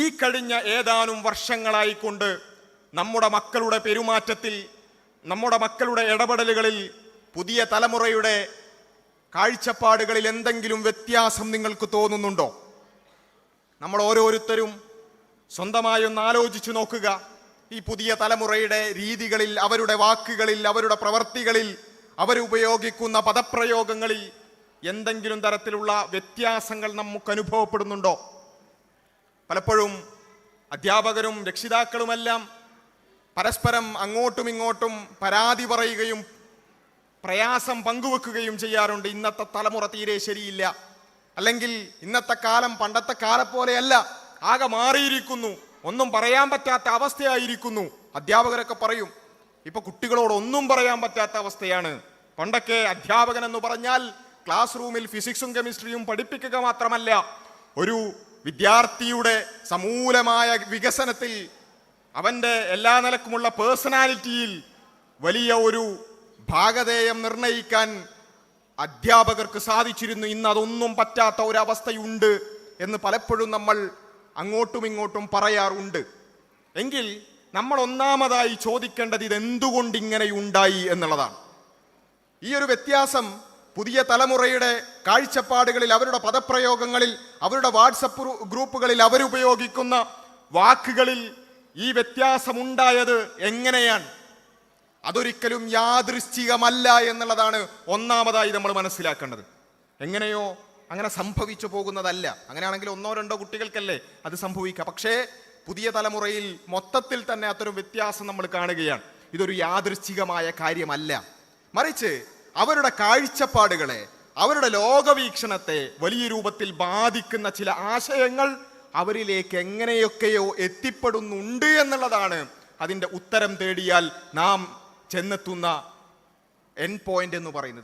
ഈ കഴിഞ്ഞ ഏതാനും വർഷങ്ങളായിക്കൊണ്ട് നമ്മുടെ മക്കളുടെ പെരുമാറ്റത്തിൽ, നമ്മുടെ മക്കളുടെ ഇടപെടലുകളിൽ, പുതിയ തലമുറയുടെ കാഴ്ചപ്പാടുകളിൽ എന്തെങ്കിലും വ്യത്യാസം നിങ്ങൾക്ക് തോന്നുന്നുണ്ടോ? നമ്മൾ ഓരോരുത്തരും സ്വന്തമായി ഒന്ന് ആലോചിച്ചു നോക്കുക. ഈ പുതിയ തലമുറയുടെ രീതികളിൽ, അവരുടെ വാക്കുകളിൽ, അവരുടെ പ്രവർത്തികളിൽ, അവരുപയോഗിക്കുന്ന പദപ്രയോഗങ്ങളിൽ എന്തെങ്കിലും തരത്തിലുള്ള വ്യത്യാസങ്ങൾ നമുക്ക് അനുഭവപ്പെടുന്നുണ്ടോ? പലപ്പോഴും അധ്യാപകരും രക്ഷിതാക്കളുമെല്ലാം പരസ്പരം അങ്ങോട്ടും ഇങ്ങോട്ടും പരാതി പറയുകയും പ്രയാസം പങ്കുവെക്കുകയും ചെയ്യാറുണ്ട്. ഇന്നത്തെ തലമുറ തീരെ ശരിയില്ല, അല്ലെങ്കിൽ ഇന്നത്തെ കാലം പണ്ടത്തെ കാലം പോലെയല്ല, ആകെ മാറിയിരിക്കുന്നു, ഒന്നും പറയാൻ പറ്റാത്ത അവസ്ഥയായിരിക്കുന്നു. അധ്യാപകരൊക്കെ പറയും, ഇപ്പൊ കുട്ടികളോട് ഒന്നും പറയാൻ പറ്റാത്ത അവസ്ഥയാണ്. പണ്ടൊക്കെ അധ്യാപകൻ എന്ന് പറഞ്ഞാൽ ക്ലാസ് റൂമിൽ ഫിസിക്സും കെമിസ്ട്രിയും പഠിപ്പിക്കുക മാത്രമല്ല, ഒരു വിദ്യാർത്ഥിയുടെ സമൂലമായ വികസനത്തിൽ, അവൻ്റെ എല്ലാ നിലക്കുമുള്ള പേഴ്സണാലിറ്റിയിൽ വലിയ ഒരു ഭാഗധേയം നിർണയിക്കാൻ അധ്യാപകർക്ക് സാധിച്ചിരുന്നു. ഇന്ന് അതൊന്നും പറ്റാത്ത ഒരവസ്ഥയുണ്ട് എന്ന് പലപ്പോഴും നമ്മൾ അങ്ങോട്ടും ഇങ്ങോട്ടും പറയാറുണ്ട്. എങ്കിൽ നമ്മൾ ഒന്നാമതായി ചോദിക്കേണ്ടത് ഇതെന്തുകൊണ്ട് ഇങ്ങനെയുണ്ടായി എന്നുള്ളതാണ്. ഈ ഒരു വ്യത്യാസം പുതിയ തലമുറയുടെ കാഴ്ചപ്പാടുകളിൽ, അവരുടെ പദപ്രയോഗങ്ങളിൽ, അവരുടെ വാട്സപ്പ് ഗ്രൂപ്പുകളിൽ അവരുപയോഗിക്കുന്ന വാക്കുകളിൽ ഈ വ്യത്യാസമുണ്ടായത് എങ്ങനെയാണ്? അതൊരിക്കലും യാദൃശ്ചികമല്ല എന്നുള്ളതാണ് ഒന്നാമതായി നമ്മൾ മനസ്സിലാക്കേണ്ടത്. എങ്ങനെയോ അങ്ങനെ സംഭവിച്ചു പോകുന്നതല്ല. അങ്ങനെയാണെങ്കിൽ ഒന്നോ രണ്ടോ കുട്ടികൾക്കല്ലേ അത് സംഭവിക്കുക. പക്ഷേ പുതിയ തലമുറയിൽ മൊത്തത്തിൽ തന്നെ അത്തരം വ്യത്യാസം നമ്മൾ കാണുകയാണ്. ഇതൊരു യാദൃശ്ചികമായ കാര്യമല്ല, മറിച്ച് അവരുടെ കാഴ്ചപ്പാടുകളെ, അവരുടെ ലോകവീക്ഷണത്തെ വലിയ രൂപത്തിൽ ബാധിക്കുന്ന ചില ആശയങ്ങൾ അവരിലേക്ക് എങ്ങനെയൊക്കെയോ എത്തിപ്പെടുന്നുണ്ട് എന്നുള്ളതാണ് അതിൻ്റെ ഉത്തരം തേടിയാൽ നാം ചെന്നെത്തുന്ന എൻഡ് പോയിന്റ് എന്ന് പറയുന്നത്.